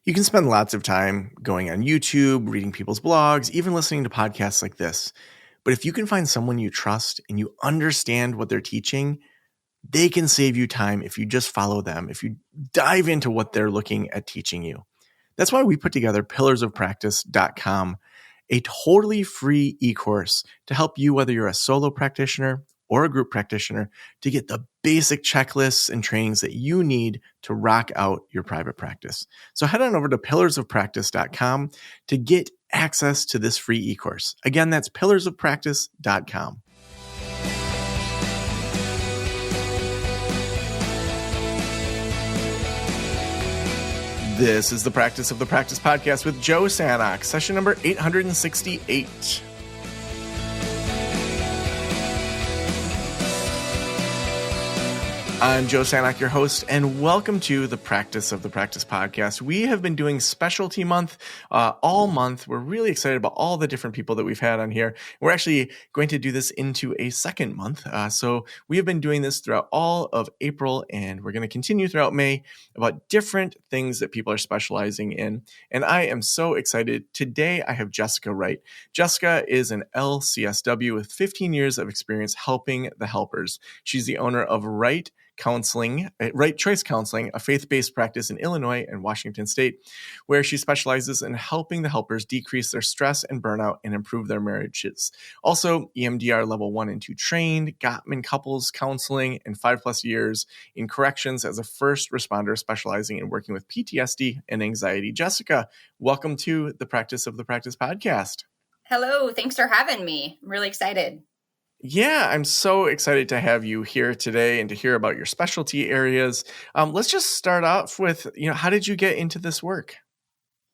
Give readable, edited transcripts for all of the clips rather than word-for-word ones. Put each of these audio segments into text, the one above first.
You can spend lots of time going on YouTube, reading people's blogs, even listening to podcasts like this. But if you can find someone you trust and you understand what they're teaching, they can save you time if you just follow them, if you dive into what they're looking at teaching you. That's why we put together pillarsofpractice.com, a totally free e-course to help you, whether you're a solo practitioner or a group practitioner, to get the basic checklists and trainings that you need to rock out your private practice. So head on over to pillarsofpractice.com to get access to this free e-course. Again, that's pillarsofpractice.com. This is the Practice of the Practice podcast with Joe Sanok, session number 868. I'm Joe Sanok, your host, and welcome to the Practice of the Practice podcast. We have been doing specialty month all month. We're really excited about all the different people that we've had on here. We're actually going to do this into a second month. So we have been doing this throughout all of April, and we're going to continue throughout May about different things that people are specializing in. And I am so excited. Today, I have Jessica Wright. Jessica is an LCSW with 15 years of experience helping the helpers. She's the owner of Wright Choice Counseling, a faith-based practice in Illinois and Washington State, where she specializes in helping the helpers decrease their stress and burnout and improve their marriages. Also, EMDR level 1 and 2 trained, Gottman couples counseling, and 5+ years in corrections as a first responder specializing in working with PTSD and anxiety. Jessica, welcome to the Practice of the Practice podcast. Hello, thanks for having me. I'm really excited. Yeah, I'm so excited to have you here today and to hear about your specialty areas. Let's just start off with, how did you get into this work?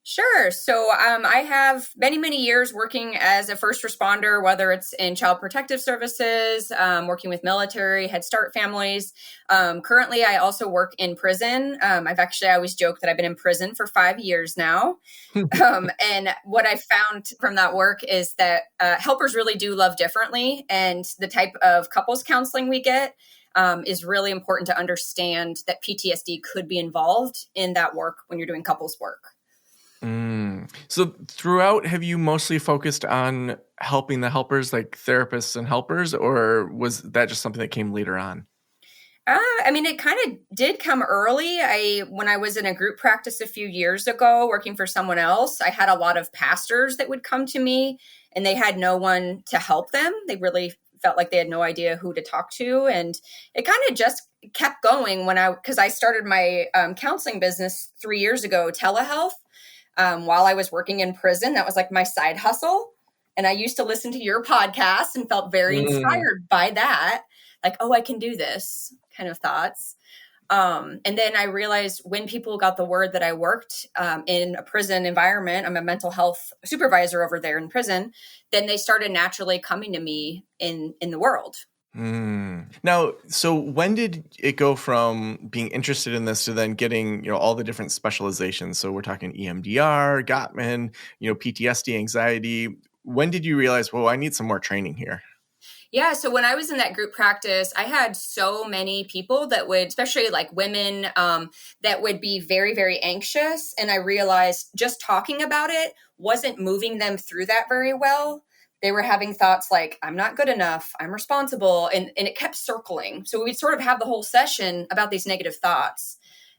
Sure. So I have many years working as a first responder, whether it's in child protective services, working with military, Head Start families. Currently, I also work in prison. I always joke that I've been in prison for 5 years now. And what I found from that work is that helpers really do love differently. And the type of couples counseling we get is really important to understand that PTSD could be involved in that work when you're doing couples work. So throughout, have you mostly focused on helping the helpers, like therapists and helpers, or was that just something that came later on? It kind of did come early. When I was in a group practice a few years ago, working for someone else, I had a lot of pastors that would come to me and they had no one to help them. They really felt like they had no idea who to talk to. And it kind of just kept going because I started my counseling business 3 years ago, telehealth. While I was working in prison, that was like my side hustle. And I used to listen to your podcast and felt very inspired by that. Like, oh, I can do this kind of thoughts. And then I realized when people got the word that I worked in a prison environment, I'm a mental health supervisor over there in prison, then they started naturally coming to me in the world. Now, so when did it go from being interested in this to then getting, all the different specializations? So we're talking EMDR, Gottman, PTSD, anxiety. When did you realize, I need some more training here? Yeah. So when I was in that group practice, I had so many people that would, especially like women, that would be very, very anxious. And I realized just talking about it wasn't moving them through that very well. They were having thoughts like, I'm not good enough, I'm responsible. And it kept circling. So we'd sort of have the whole session about these negative thoughts.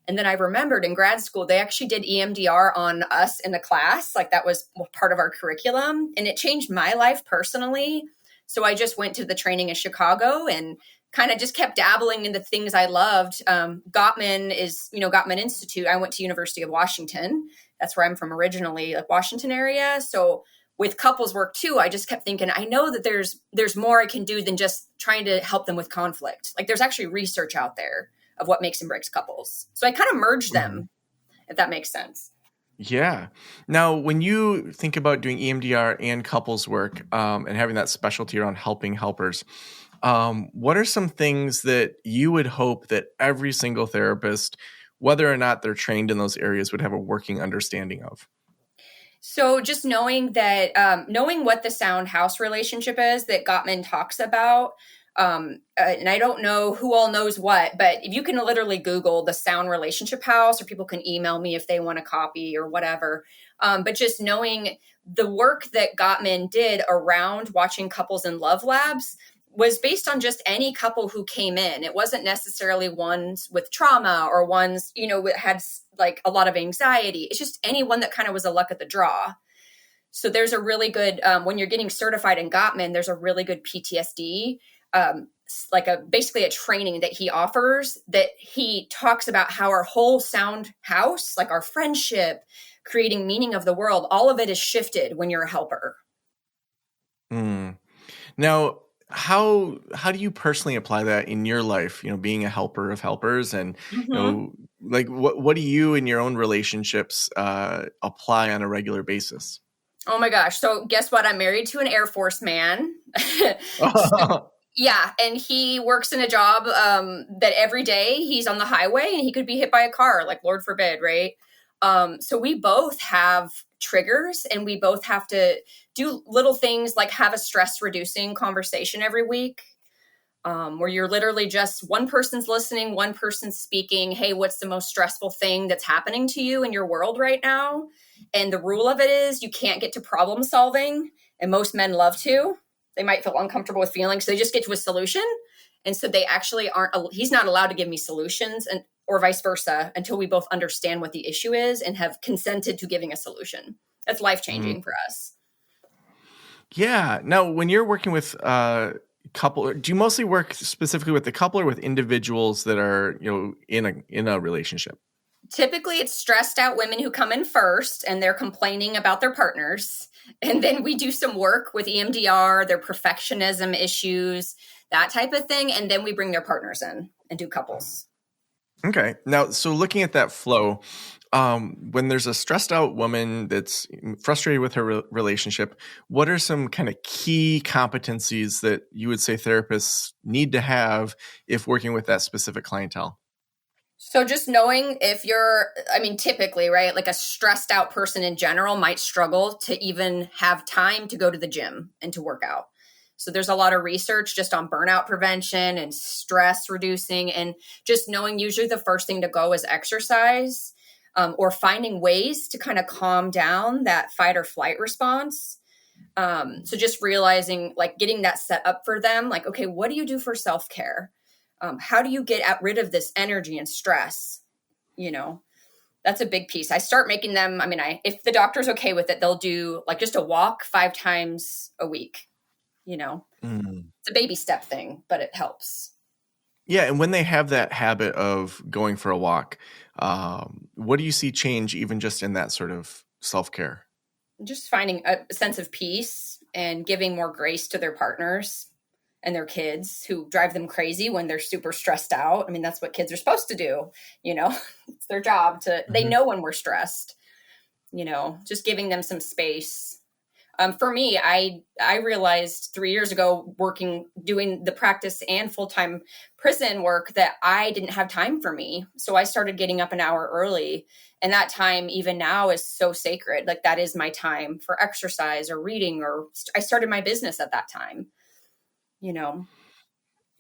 And then I remembered in grad school, they actually did EMDR on us in the class. Like that was part of our curriculum. And it changed my life personally. So I just went to the training in Chicago and kind of just kept dabbling in the things I loved. Gottman is, Gottman Institute. I went to University of Washington. That's where I'm from originally, like Washington area. So with couples work too, I just kept thinking, I know that there's more I can do than just trying to help them with conflict. Like there's actually research out there of what makes and breaks couples. So I kind of merged them, if that makes sense. Yeah. Now, when you think about doing EMDR and couples work and having that specialty around helping helpers, what are some things that you would hope that every single therapist, whether or not they're trained in those areas, would have a working understanding of? So just knowing that, knowing what the sound house relationship is that Gottman talks about, And I don't know who all knows what, but if you can literally Google the Sound Relationship House, or people can email me if they want a copy or whatever. But just knowing the work that Gottman did around watching couples in love labs was based on just any couple who came in. It wasn't necessarily ones with trauma or ones, had like a lot of anxiety. It's just anyone that kind of was a luck of the draw. So there's a really good, when you're getting certified in Gottman, there's a really good PTSD, basically a training that he offers, that he talks about how our whole sound house, like our friendship, creating meaning of the world, all of it is shifted when you're a helper. Now, how do you personally apply that in your life, being a helper of helpers, and like what do you in your own relationships apply on a regular basis? Oh my gosh. So guess what? I'm married to an Air Force man. Yeah. And he works in a job that every day he's on the highway and he could be hit by a car, like Lord forbid, right? So we both have triggers, and we both have to do little things like have a stress reducing conversation every week, where you're literally just one person's listening, one person's speaking. Hey, what's the most stressful thing that's happening to you in your world right now? And the rule of it is you can't get to problem solving. And most men love to. They might feel uncomfortable with feelings. So they just get to a solution. And so they actually he's not allowed to give me solutions, or vice versa, until we both understand what the issue is and have consented to giving a solution. That's life-changing for us. Yeah. Now, when you're working with couple, do you mostly work specifically with the couple or with individuals that are, in a relationship? Typically, it's stressed out women who come in first and they're complaining about their partners. And then we do some work with EMDR, their perfectionism issues, that type of thing. And then we bring their partners in and do couples. Okay. Now, so looking at that flow, when there's a stressed out woman that's frustrated with her relationship, what are some kind of key competencies that you would say therapists need to have if working with that specific clientele? So just knowing typically, right, like a stressed out person in general might struggle to even have time to go to the gym and to work out. So there's a lot of research just on burnout prevention and stress reducing, and just knowing usually the first thing to go is exercise, or finding ways to kind of calm down that fight or flight response. So just realizing, like, getting that set up for them, like, okay, what do you do for self-care? How do you get rid of this energy and stress? That's a big piece. I start making them, if the doctor's okay with it, they'll do like just a walk 5 times a week. It's a baby step thing, but it helps. Yeah. And when they have that habit of going for a walk, what do you see change even just in that sort of self-care? Just finding a sense of peace and giving more grace to their partners and their kids who drive them crazy when they're super stressed out. That's what kids are supposed to do. It's their job they know when we're stressed, just giving them some space. For me, I realized 3 years ago, doing the practice and full-time prison work, that I didn't have time for me. So I started getting up an hour early. And that time, even now, is so sacred. Like, that is my time for exercise or reading, or I started my business at that time.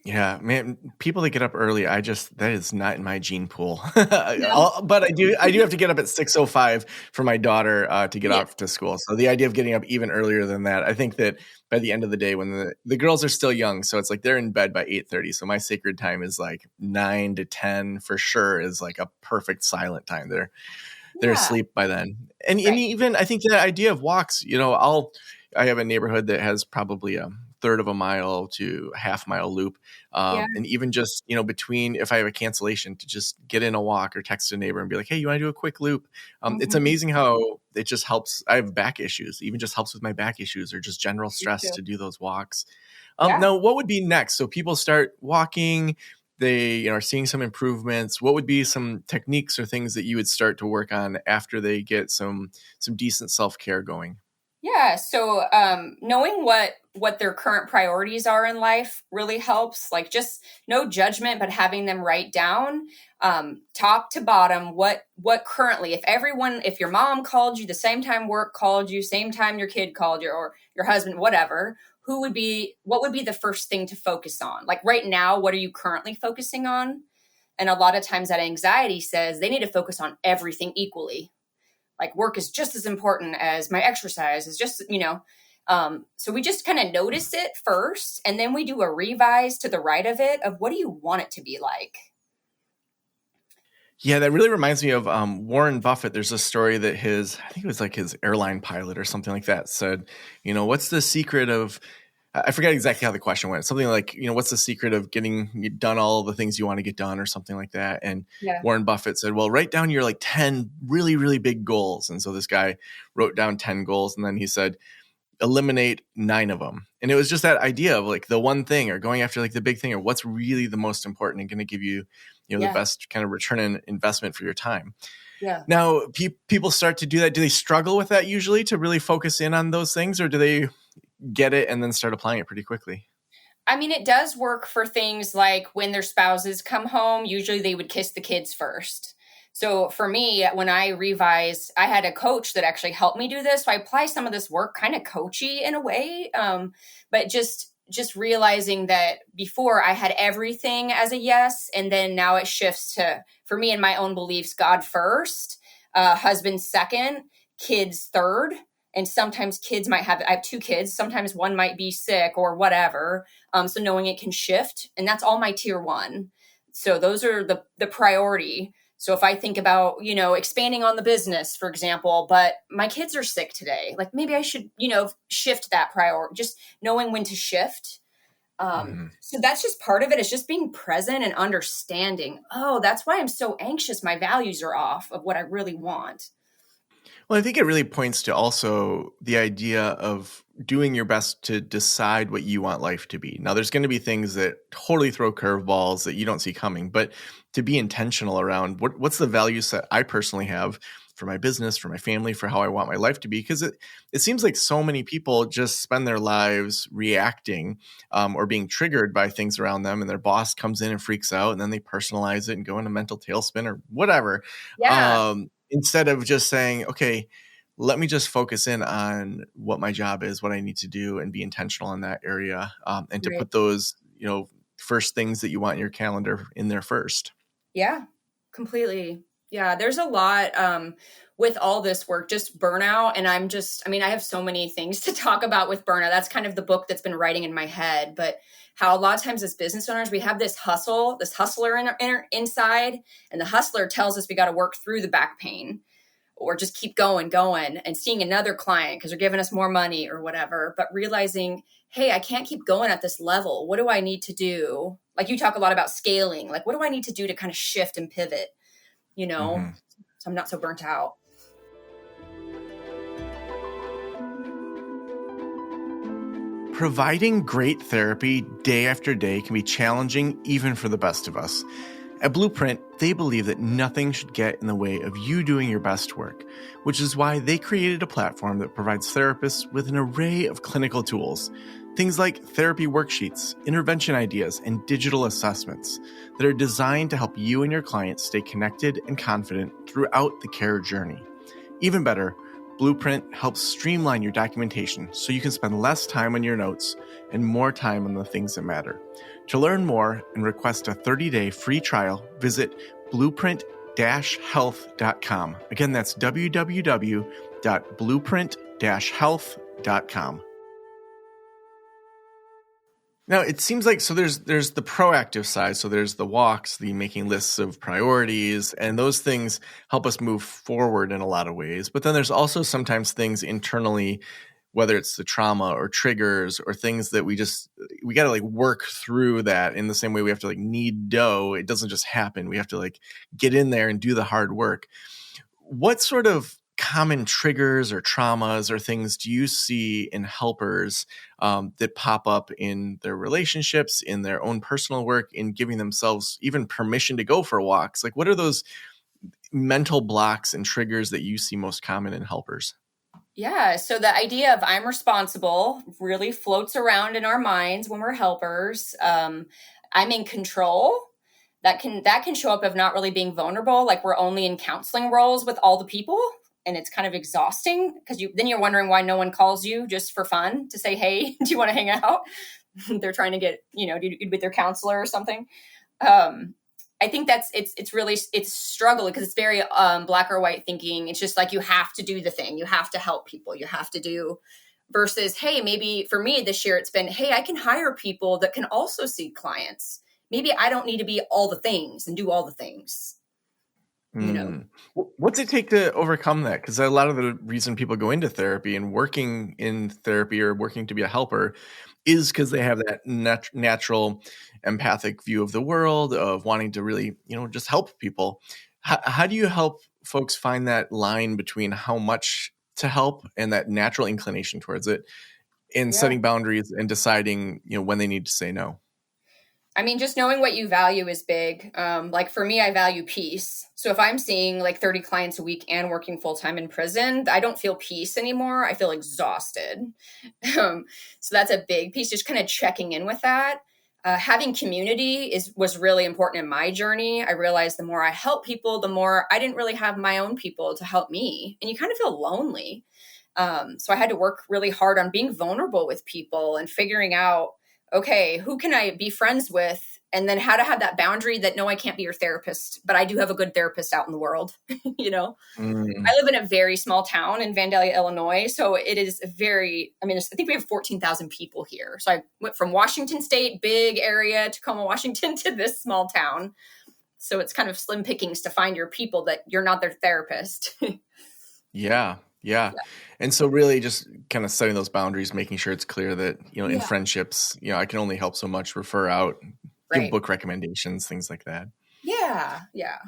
Yeah, man, people that get up early, that is not in my gene pool. No. But I do have to get up at 6:05 for my daughter to get off to school. So the idea of getting up even earlier than that, I think that by the end of the day, when the girls are still young, so it's like they're in bed by 8:30. So my sacred time is like 9 to 10 for sure, is like a perfect silent time. They're asleep by then. And even I think the idea of walks, I have a neighborhood that has probably a third of a mile to half mile loop. And even just, between, if I have a cancellation, to just get in a walk or text a neighbor and be like, hey, you want to do a quick loop? It's amazing how it just helps. I have back issues, even just helps with my back issues or just general stress to do those walks. Now, what would be next? So people start walking, they are seeing some improvements. What would be some techniques or things that you would start to work on after they get some decent self-care going? Yeah, so knowing what their current priorities are in life really helps. Like just no judgment, but having them write down top to bottom what currently, if your mom called you the same time work called you, same time your kid called you, or your husband, whatever, what would be the first thing to focus on? Like right now, what are you currently focusing on? And a lot of times that anxiety says they need to focus on everything equally, like work is just as important as my exercise is just, so we just kind of notice it first, and then we do a revise to the right of it of what do you want it to be like. Yeah, that really reminds me of Warren Buffett. There's a story that I think it was like his airline pilot or something like that said, what's the secret of, I forget exactly how the question went. Something like, what's the secret of getting done all the things you want to get done or something like that. And Yeah. Warren Buffett said, well, write down your like 10 really, really big goals. And so this guy wrote down 10 goals. And then he said, eliminate 9 of them. And it was just that idea of like the one thing or going after like the big thing or what's really the most important and going to give you, the best kind of return on investment for your time. Yeah. Now, people start to do that. Do they struggle with that usually to really focus in on those things, or do they get it and then start applying it pretty quickly? I mean, it does work for things like when their spouses come home, usually they would kiss the kids first. So for me, when I revised, I had a coach that actually helped me do this. So I apply some of this work kind of coachy in a way, but just realizing that before I had everything as a yes, and then now it shifts to, for me and my own beliefs, God first, husband second, kids third. And sometimes I have 2 kids. Sometimes one might be sick or whatever. So knowing it can shift, and that's all my tier 1. So those are the priority. So if I think about, expanding on the business, for example, but my kids are sick today, like maybe I should, shift that priority, just knowing when to shift. So that's just part of it. It's just being present and understanding, oh, that's why I'm so anxious. My values are off of what I really want. Well, I think it really points to also the idea of doing your best to decide what you want life to be. Now, there's going to be things that totally throw curveballs that you don't see coming, but to be intentional around what's the value set I personally have for my business, for my family, for how I want my life to be. Because it seems like so many people just spend their lives reacting or being triggered by things around them, and their boss comes in and freaks out, and then they personalize it and go in a mental tailspin or whatever. Yeah. Instead of just saying, okay, let me just focus in on what my job is, what I need to do, and be intentional in that area, and to put those, first things that you want in your calendar in there first. Yeah, completely. Yeah, there's a lot with all this work, just burnout. And I have so many things to talk about with burnout. That's kind of the book that's been writing in my head. But how a lot of times as business owners, we have this hustler inside, and the hustler tells us we got to work through the back pain or just keep going and seeing another client because they're giving us more money or whatever. But realizing, hey, I can't keep going at this level. What do I need to do? Like you talk a lot about scaling. Like, what do I need to do to kind of shift and pivot, so I'm not so burnt out. Providing great therapy day after day can be challenging even for the best of us. At Blueprint, they believe that nothing should get in the way of you doing your best work, which is why they created a platform that provides therapists with an array of clinical tools. Things like therapy worksheets, intervention ideas, and digital assessments that are designed to help you and your clients stay connected and confident throughout the care journey. Even better, Blueprint helps streamline your documentation so you can spend less time on your notes and more time on the things that matter. To learn more and request a 30-day free trial, visit blueprint-health.com. Again, that's www.blueprint-health.com. Now, it seems like, so there's the proactive side. So there's the walks, the making lists of priorities, and those things help us move forward in a lot of ways. But then there's also sometimes things internally, whether it's the trauma or triggers or things that we got to like work through that in the same way we have to like knead dough. It doesn't just happen. We have to like get in there and do the hard work. What sort of common triggers or traumas or things do you see in helpers that pop up in their relationships, in their own personal work, in giving themselves even permission to go for walks? Like, what are those mental blocks and triggers that you see most common in helpers? Yeah, so the idea of I'm responsible really floats around in our minds when we're helpers. I'm in control. That can show up of not really being vulnerable, like we're only in counseling roles with all the people, and it's kind of exhausting because you're wondering why no one calls you just for fun to say, "Hey, do you want to hang out?" They're trying to get with their counselor or something. Um, I think it's really it's struggling because it's very black or white thinking. It's just like you have to do the thing, you have to help people, you have to do versus hey, maybe for me this year it's been hey, I can hire people that can also see clients. Maybe I don't need to be all the things and do all the things. What's it take to overcome that? Because a lot of the reason people go into therapy and working in therapy or working to be a helper is because they have that natural empathic view of the world of wanting to really, just help people. How do you help folks find that line between how much to help and that natural inclination towards it in Yeah. setting boundaries and deciding, when they need to say no? I mean, just knowing what you value is big. Like for me, I value peace. So if I'm seeing like 30 clients a week and working full time in prison, I don't feel peace anymore. I feel exhausted. So that's a big piece, just kind of checking in with that. Having community was really important in my journey. I realized the more I help people, the more I didn't really have my own people to help me. And you kind of feel lonely. So I had to work really hard on being vulnerable with people and figuring out okay, who can I be friends with? And then how to have that boundary that no, I can't be your therapist, but I do have a good therapist out in the world. Mm. I live in a very small town in Vandalia, Illinois. So it is I think we have 14,000 people here. So I went from Washington State, big area, Tacoma, Washington, to this small town. So it's kind of slim pickings to find your people that you're not their therapist. Yeah. Yeah. And so really just kind of setting those boundaries, making sure it's clear that, in friendships, I can only help so much, refer out, give Right. book recommendations, things like that. Yeah. Yeah.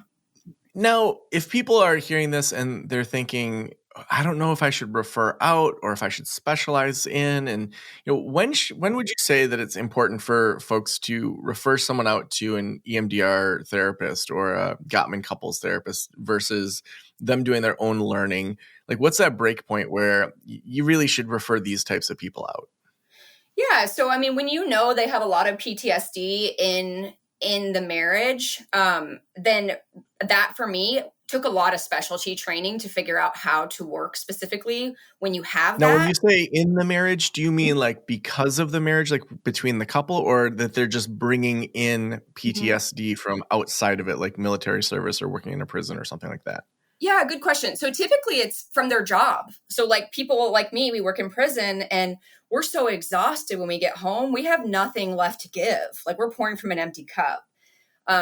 Now, if people are hearing this and they're thinking, I don't know if I should refer out or if I should specialize in, and when would you say that it's important for folks to refer someone out to an EMDR therapist or a Gottman couples therapist versus them doing their own learning? Like, what's that break point where you really should refer these types of people out? Yeah. So, I mean, when they have a lot of PTSD in the marriage, then that for me took a lot of specialty training to figure out how to work specifically when you have Now, when that. you say in the marriage, do you mean like because of the marriage, like between the couple, or that they're just bringing in PTSD from outside of it, like military service or working in a prison or something like that? Yeah, good question. So typically it's from their job. So like people like me, we work in prison and we're so exhausted when we get home, we have nothing left to give. Like we're pouring from an empty cup.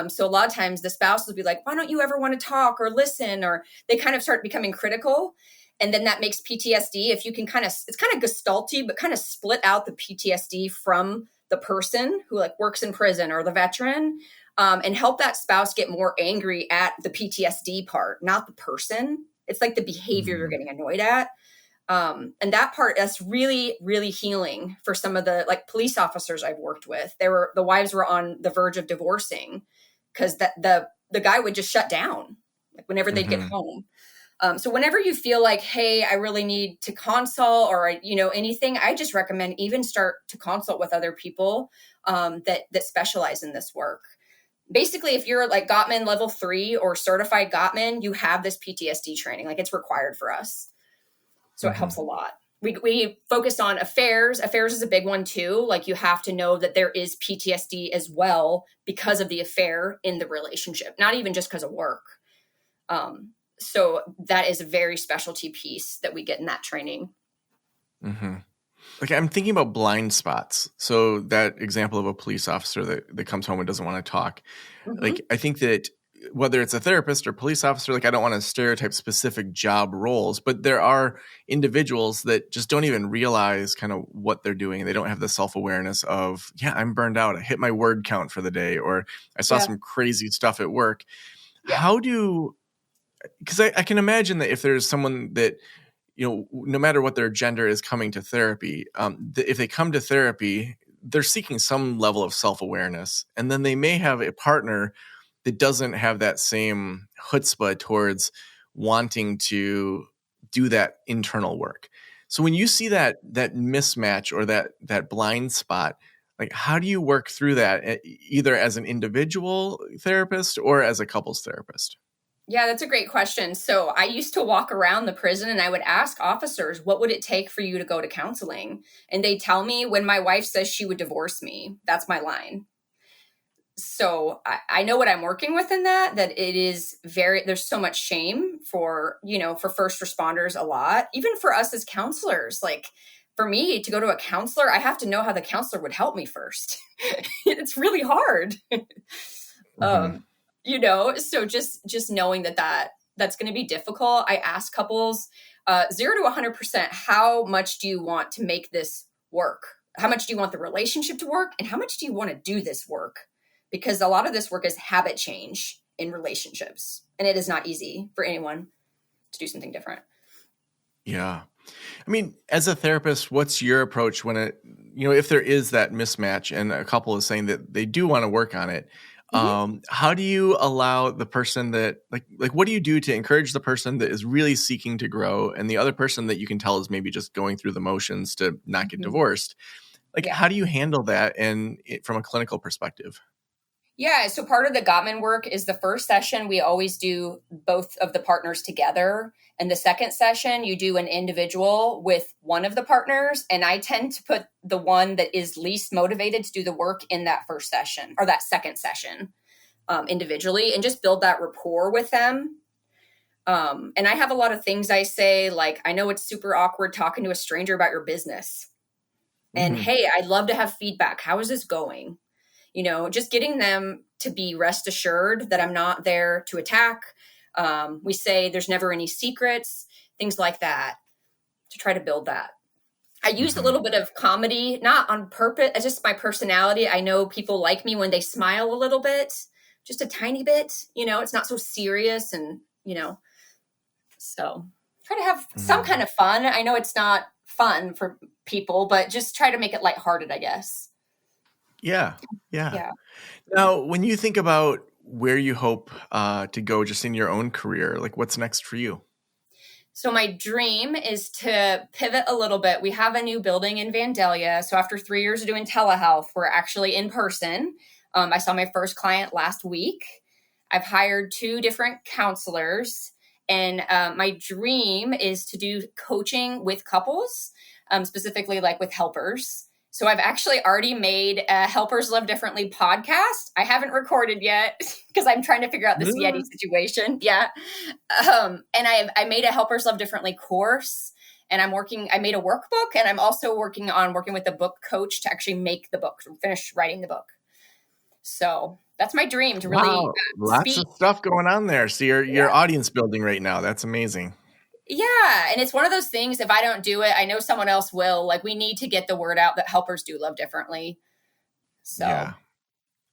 So a lot of times the spouse will be like, why don't you ever want to talk or listen? Or they kind of start becoming critical. And then that makes PTSD, if you can it's kind of gestalty, but kind of split out the PTSD from the person who like works in prison or the veteran, and help that spouse get more angry at the PTSD part, not the person. It's like the behavior you're getting annoyed at. And that part that's really, really healing for some of the like police officers I've worked with. The wives were on the verge of divorcing because the guy would just shut down like whenever they'd get home. So whenever you feel like, hey, I really need to consult or anything, I just recommend even start to consult with other people that specialize in this work. Basically, if you're like Gottman level 3 or certified Gottman, you have this PTSD training. Like it's required for us. So it helps a lot. We focus on affairs. Affairs is a big one too. Like you have to know that there is PTSD as well because of the affair in the relationship, not even just because of work. So that is a very specialty piece that we get in that training. Mm-hmm. Like I'm thinking about blind spots. So that example of a police officer that comes home and doesn't want to talk. Like I think that whether it's a therapist or police officer, like I don't want to stereotype specific job roles, but there are individuals that just don't even realize kind of what they're doing. They don't have the self-awareness of, I'm burned out. I hit my word count for the day, or I saw some crazy stuff at work. Yeah. Because I can imagine that if there's someone that, no matter what their gender is coming to therapy, if they come to therapy, they're seeking some level of self-awareness. And then they may have a partner that doesn't have that same chutzpah towards wanting to do that internal work. So when you see that mismatch or that blind spot, like how do you work through that, either as an individual therapist or as a couples therapist? Yeah, that's a great question. So I used to walk around the prison and I would ask officers, what would it take for you to go to counseling? And they tell me, when my wife says she would divorce me, that's my line. So I know what I'm working with in that it is there's so much shame for first responders, a lot, even for us as counselors. Like for me to go to a counselor, I have to know how the counselor would help me first. It's really hard. Mm-hmm. So just knowing that's going to be difficult. I ask couples 0 to 100%, how much do you want to make this work? How much do you want the relationship to work? And how much do you want to do this work? Because a lot of this work is habit change in relationships. And it is not easy for anyone to do something different. Yeah. I mean, as a therapist, what's your approach when if there is that mismatch and a couple is saying that they do want to work on it? Mm-hmm. How do you allow the person that what do you do to encourage the person that is really seeking to grow and the other person that you can tell is maybe just going through the motions to not get divorced? How do you handle that from a clinical perspective? Yeah, so part of the Gottman work is the first session, we always do both of the partners together. And the second session, you do an individual with one of the partners. And I tend to put the one that is least motivated to do the work in that first session or that second session individually, and just build that rapport with them. And I have a lot of things I say, like, I know it's super awkward talking to a stranger about your business. And hey, I'd love to have feedback. How is this going? Just getting them to be rest assured that I'm not there to attack. We say there's never any secrets, things like that, to try to build that. I used a little bit of comedy, not on purpose. It's just my personality. I know people like me when they smile a little bit, just a tiny bit, it's not so serious. And, so try to have some kind of fun. I know it's not fun for people, but just try to make it lighthearted, I guess. Yeah. Now, when you think about where you hope to go just in your own career, what's next for you? So my dream is to pivot a little bit. We have a new building in Vandalia. So after 3 years of doing telehealth, we're actually in person. I saw my first client last week. I've hired 2 different counselors. And my dream is to do coaching with couples, specifically with helpers. So I've actually already made a Helpers Love Differently podcast. I haven't recorded yet because I'm trying to figure out this Yeti situation. Yeah. And I made a Helpers Love Differently course, and I made a workbook, and I'm also working with a book coach to actually make the book, finish writing the book. So that's my dream, to really lots of stuff going on there. So you're audience building right now. That's amazing. Yeah. And it's one of those things, if I don't do it, I know someone else will. We need to get the word out that helpers do love differently. So. Yeah,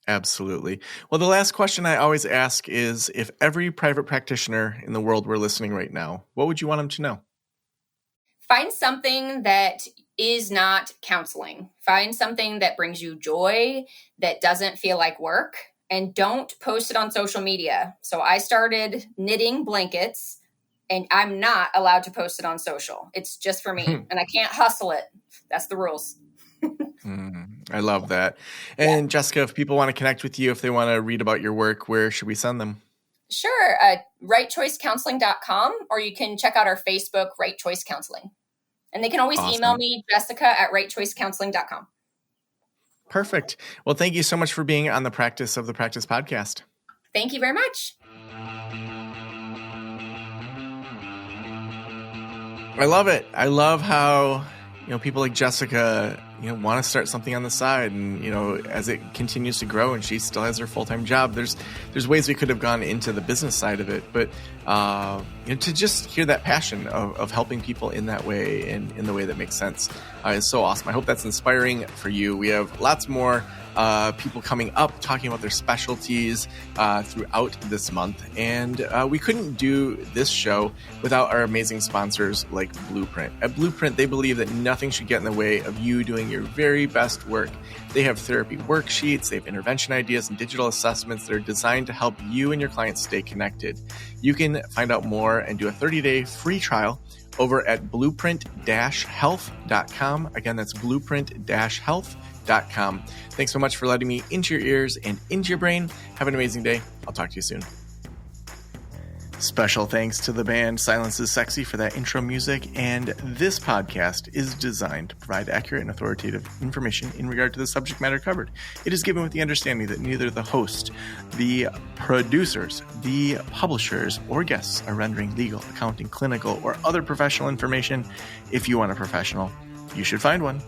absolutely. Well, the last question I always ask is, if every private practitioner in the world were listening right now, what would you want them to know? Find something that is not counseling. Find something that brings you joy, that doesn't feel like work, and don't post it on social media. So I started knitting blankets, and I'm not allowed to post it on social. It's just for me, and I can't hustle it. That's the rules. I love that. And Jessica, if people want to connect with you, if they want to read about your work, where should we send them? Sure. WrightChoiceCounseling.com, or you can check out our Facebook, Right Choice Counseling. And they can always email me, Jessica@RightChoiceCounseling.com. Perfect. Well, thank you so much for being on the Practice of the Practice podcast. Thank you very much. I love it. I love how, people like Jessica, want to start something on the side, and, as it continues to grow and she still has her full-time job, there's ways we could have gone into the business side of it, but, to just hear that passion of helping people in that way and in the way that makes sense is so awesome. I hope that's inspiring for you. We have lots more people coming up talking about their specialties throughout this month. And we couldn't do this show without our amazing sponsors like Blueprint. At Blueprint, they believe that nothing should get in the way of you doing your very best work. They have therapy worksheets, they have intervention ideas, and digital assessments that are designed to help you and your clients stay connected. You can find out more and do a 30-day free trial over at blueprint-health.com. Again, that's blueprint-health.com. Thanks so much for letting me into your ears and into your brain. Have an amazing day. I'll talk to you soon. Special thanks to the band Silence is Sexy for that intro music, and this podcast is designed to provide accurate and authoritative information in regard to the subject matter covered. It is given with the understanding that neither the host, the producers, the publishers, or guests are rendering legal, accounting, clinical, or other professional information. If you want a professional, you should find one.